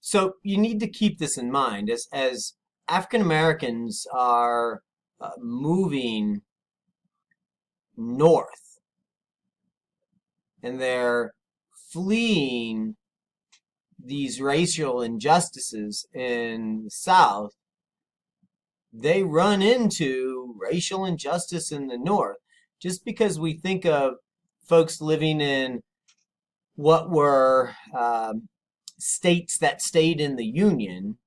So you need to keep this in mind as African Americans are moving north and they're fleeing these racial injustices in the South. They run into racial injustice in the North. Just because we think of folks living in what were states that stayed in the Union,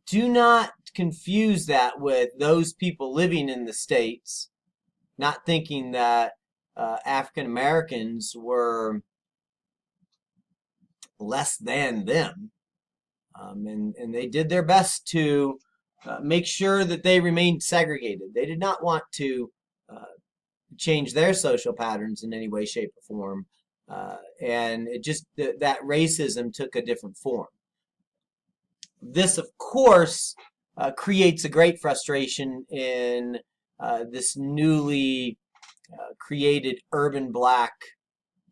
do not confuse that with those people living in the states, not thinking that African Americans were less than them. And they did their best to make sure that they remained segregated. They did not want to change their social patterns in any way, shape, or form. And it just, that racism took a different form. This, of course, creates a great frustration in this newly created urban black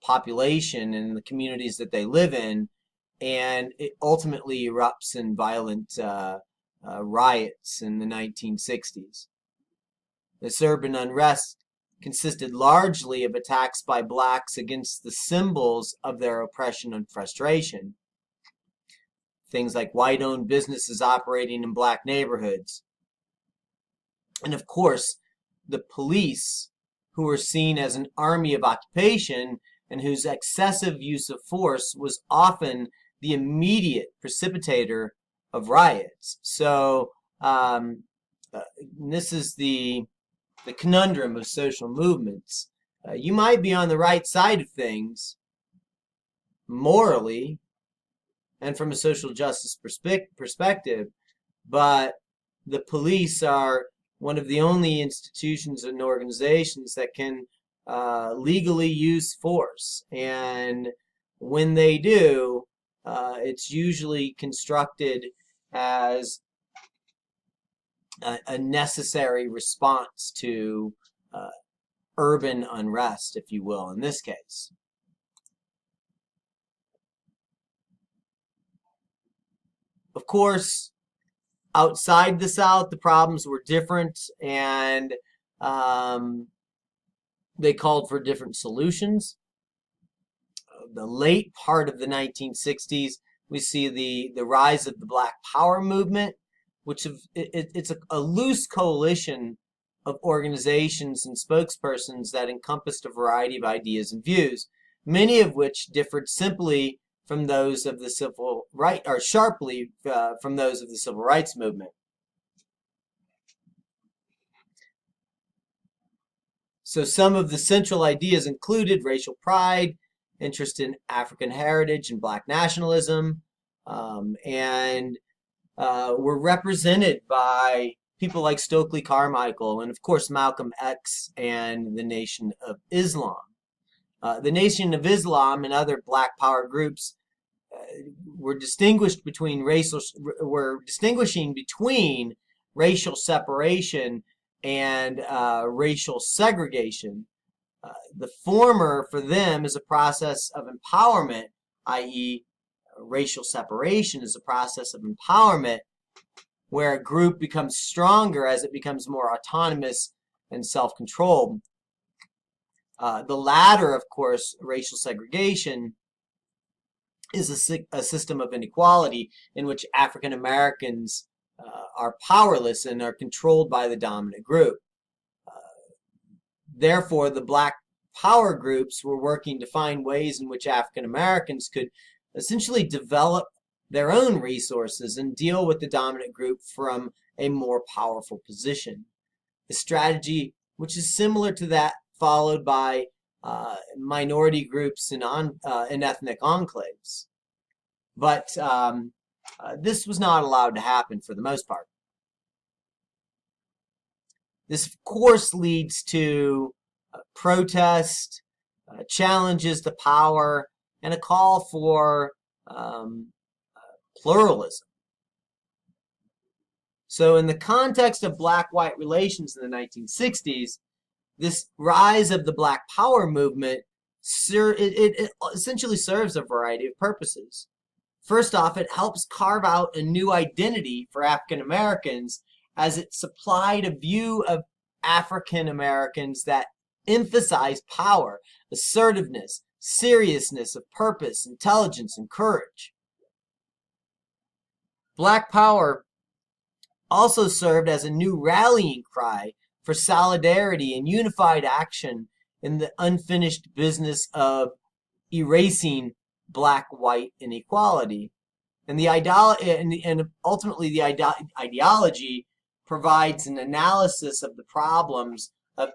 population and the communities that they live in, and it ultimately erupts in violent riots in the 1960s. This urban unrest consisted largely of attacks by blacks against the symbols of their oppression and frustration. Things like white-owned businesses operating in black neighborhoods. And of course, the police, who were seen as an army of occupation and whose excessive use of force was often the immediate precipitator of riots. So this is the conundrum of social movements. You might be on the right side of things morally and from a social justice perspective, but the police are one of the only institutions and organizations that can legally use force. And when they do, it's usually constructed as a necessary response to urban unrest, if you will, in this case. Of course, outside the South, the problems were different, and they called for different solutions. The late part of the 1960s, we see the rise of the Black Power movement, which it's a loose coalition of organizations and spokespersons that encompassed a variety of ideas and views, many of which differed simply from those of the civil right, or sharply from those of the civil rights movement. So some of the central ideas included racial pride, interest in African heritage and black nationalism, and were represented by people like Stokely Carmichael and, of course, Malcolm X and the Nation of Islam. The Nation of Islam and other Black Power groups were distinguishing between racial separation and racial segregation. The former, for them, is a process of empowerment, i.e., racial separation is a process of empowerment where a group becomes stronger as it becomes more autonomous and self-controlled. The latter, of course, racial segregation, is a system of inequality in which African Americans are powerless and are controlled by the dominant group. Therefore, the Black Power groups were working to find ways in which African Americans could essentially develop their own resources and deal with the dominant group from a more powerful position. A strategy which is similar to that followed by minority groups in ethnic enclaves. But this was not allowed to happen for the most part. This, of course, leads to protest, challenges to power, and a call for pluralism. So in the context of black-white relations in the 1960s, this rise of the Black Power movement, it essentially serves a variety of purposes. First off, it helps carve out a new identity for African Americans as it supplied a view of African Americans that emphasize power, assertiveness, seriousness of purpose, intelligence, and courage. Black Power also served as a new rallying cry for solidarity and unified action in the unfinished business of erasing black-white inequality. And ultimately the ideology provides an analysis of the problems of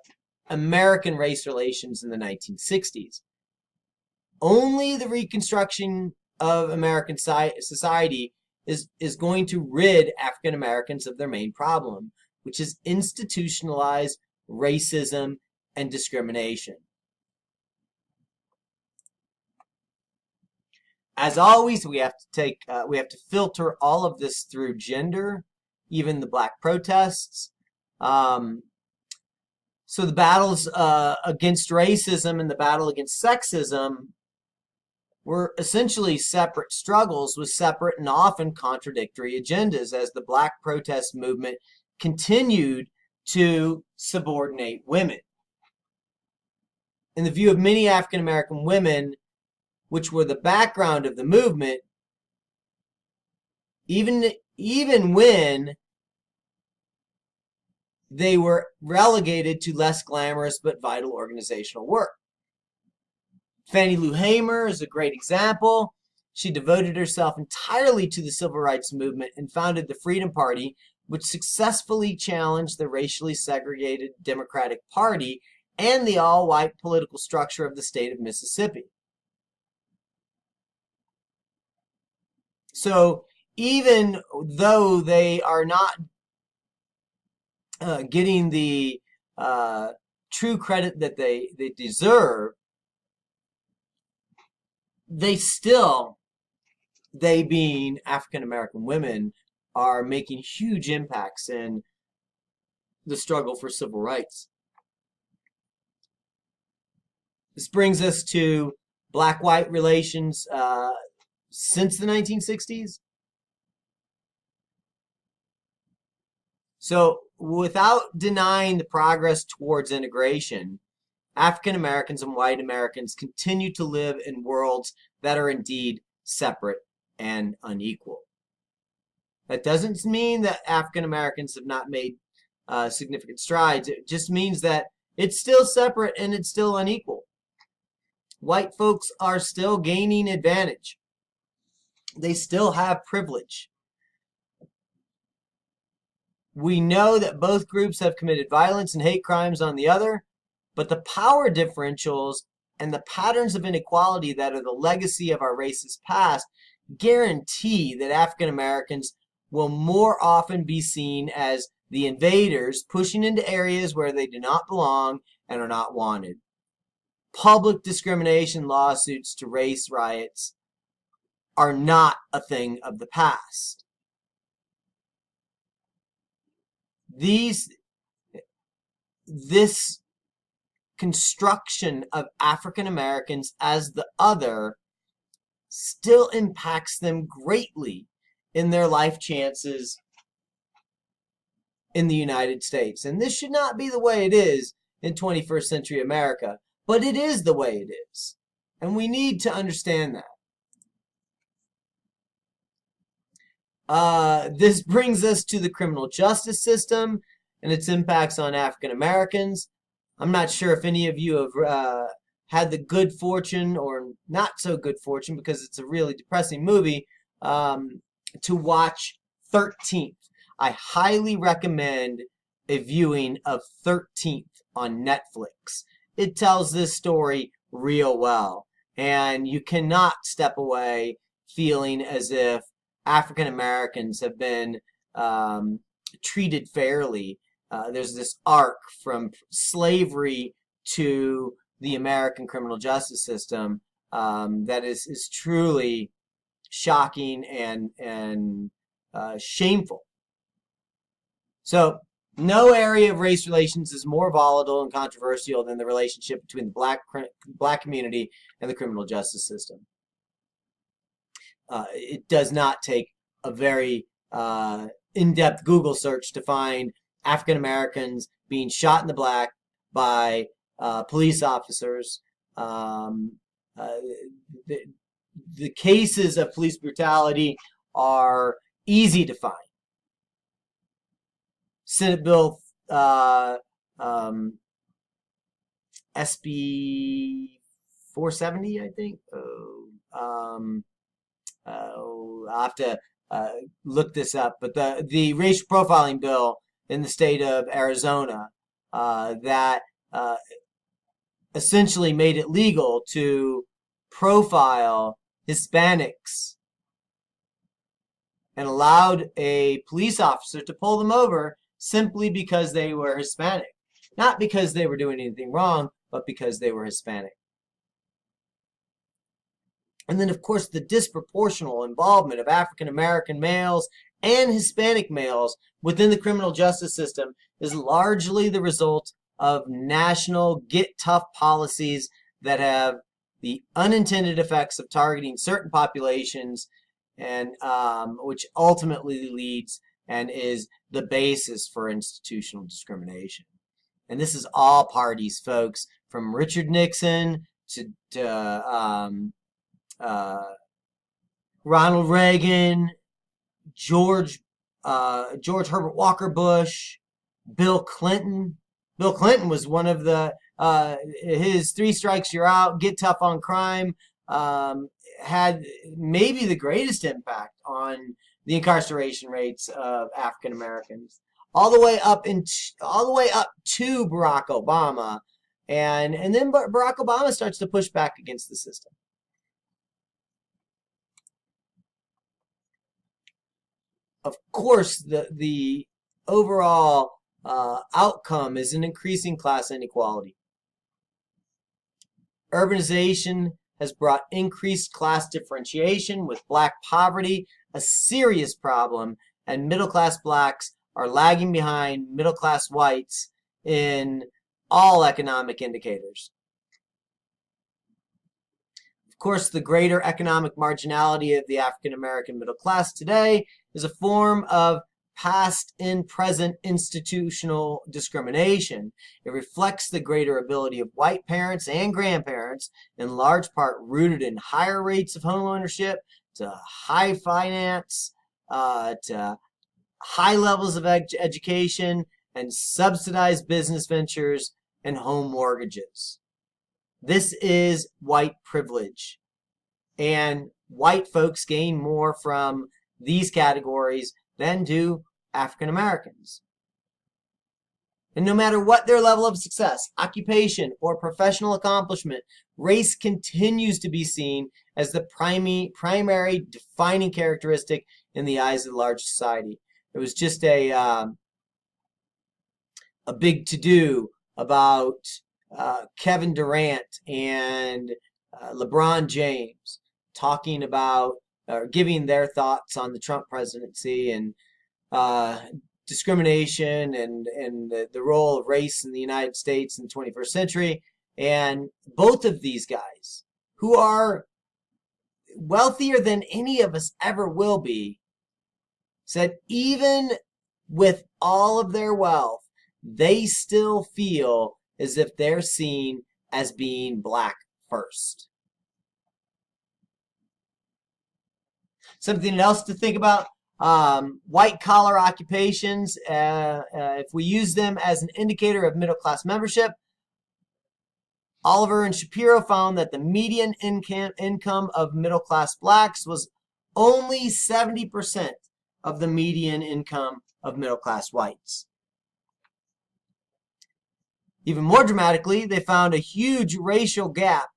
American race relations in the 1960s. Only the reconstruction of American society is going to rid African Americans of their main problem, which is institutionalized racism and discrimination. As always, we have to filter all of this through gender, even the black protests. So the battles against racism and the battle against sexism were essentially separate struggles with separate and often contradictory agendas as the black protest movement continued to subordinate women. In the view of many African American women, which were the background of the movement, even when they were relegated to less glamorous but vital organizational work. Fannie Lou Hamer is a great example. She devoted herself entirely to the civil rights movement and founded the Freedom Party, which successfully challenged the racially segregated Democratic Party and the all-white political structure of the state of Mississippi. So even though they are not getting the true credit that they deserve, they being African American women, are making huge impacts in the struggle for civil rights. This brings us to black-white relations since the 1960s. So without denying the progress towards integration, African Americans and white Americans continue to live in worlds that are indeed separate and unequal. That doesn't mean that African Americans have not made significant strides. It just means that it's still separate and it's still unequal. White folks are still gaining advantage. They still have privilege. We know that both groups have committed violence and hate crimes on the other, but the power differentials and the patterns of inequality that are the legacy of our racist past guarantee that African Americans will more often be seen as the invaders pushing into areas where they do not belong and are not wanted. Public discrimination lawsuits to race riots are not a thing of the past. This construction of African Americans as the other still impacts them greatly in their life chances in the United States. And this should not be the way it is in 21st century America, but it is the way it is. And we need to understand that. This brings us to the criminal justice system and its impacts on African Americans. I'm not sure if any of you have had the good fortune or not so good fortune, because it's a really depressing movie, to watch 13th. I highly recommend a viewing of 13th on Netflix. It tells this story real well, and you cannot step away feeling as if African Americans have been treated fairly. There's this arc from slavery to the American criminal justice system that is truly shocking and shameful. So no area of race relations is more volatile and controversial than the relationship between the black community and the criminal justice system. it does not take a very in-depth Google search to find African Americans being shot in the black by police officers. The, the cases of police brutality are easy to find. Senate Bill SB 470, I think. I'll have to look this up. But the racial profiling bill in the state of Arizona that essentially made it legal to profile Hispanics and allowed a police officer to pull them over simply because they were Hispanic. Not because they were doing anything wrong, but because they were Hispanic. And then, of course, the disproportional involvement of African American males and Hispanic males within the criminal justice system is largely the result of national get-tough policies that have the unintended effects of targeting certain populations, and which ultimately leads and is the basis for institutional discrimination. And this is all parties, folks, from Richard Nixon to Ronald Reagan, George Herbert Walker Bush, Bill Clinton. Bill Clinton was one of the his 3 strikes you're out, get tough on crime, had maybe the greatest impact on the incarceration rates of African Americans, all the way up to Barack Obama, and then Barack Obama starts to push back against the system. Of course, the overall outcome is an increasing class inequality. Urbanization has brought increased class differentiation, with black poverty a serious problem, and middle-class blacks are lagging behind middle-class whites in all economic indicators. Of course, the greater economic marginality of the African American middle class today is a form of past and present institutional discrimination. It reflects the greater ability of white parents and grandparents, in large part rooted in higher rates of home ownership, to high finance, to high levels of education, and subsidized business ventures and home mortgages. This is white privilege, and white folks gain more from these categories than do African Americans. And no matter what their level of success, occupation, or professional accomplishment, race continues to be seen as the primary defining characteristic in the eyes of the large society. There was just a big to-do about Kevin Durant and LeBron James talking about giving their thoughts on the Trump presidency and discrimination and the role of race in the United States in the 21st century. And both of these guys, who are wealthier than any of us ever will be, said even with all of their wealth, they still feel as if they're seen as being black first. Something else to think about, white collar occupations, if we use them as an indicator of middle class membership, Oliver and Shapiro found that the median income of middle class blacks was only 70% of the median income of middle class whites. Even more dramatically, they found a huge racial gap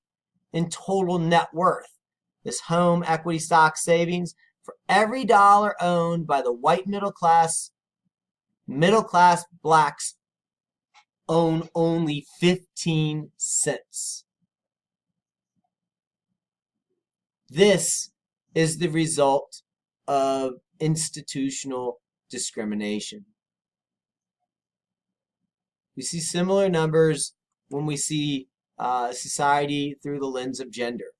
in total net worth. This home equity stock savings, for every dollar owned by the white middle class blacks own only 15 cents. This is the result of institutional discrimination. We see similar numbers when we see society through the lens of gender.